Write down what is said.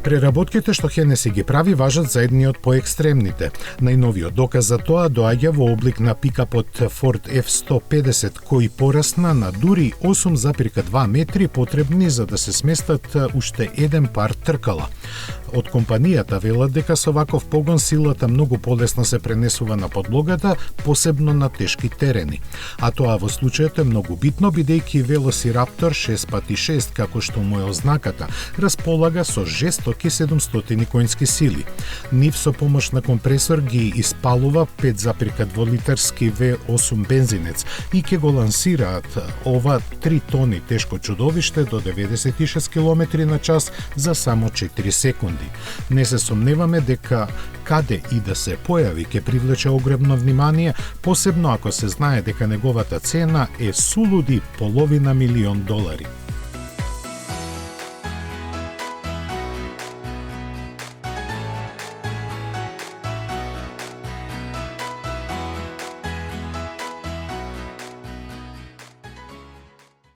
Преработките што Хенеси ги прави важат за едни од поекстремните. Најновиот доказ за тоа доаѓа во облик на пикапот Ford F-150 кој порасна на дури 8,2 метри потребни за да се сместат уште еден пар тркала. Од компанијата велат дека со ваков погон силата многу полесно се пренесува на подлогата, посебно на тешки терени. А тоа во случајот е многу битно бидејќи Velociraptor 6x6, како што му е ознаката, располага со жестоки 700 конски сили. Нив со помош на компресор ги испалува 5,2 литарски V8 бензинец и ќе го лансираат ова 3 тони тешко чудовиште до 96 км на час за само 4 секунди. Не се сомневаме дека каде и да се појави ќе привлече огромно внимание, посебно ако се знае дека неговата цена е сулуди $500 000.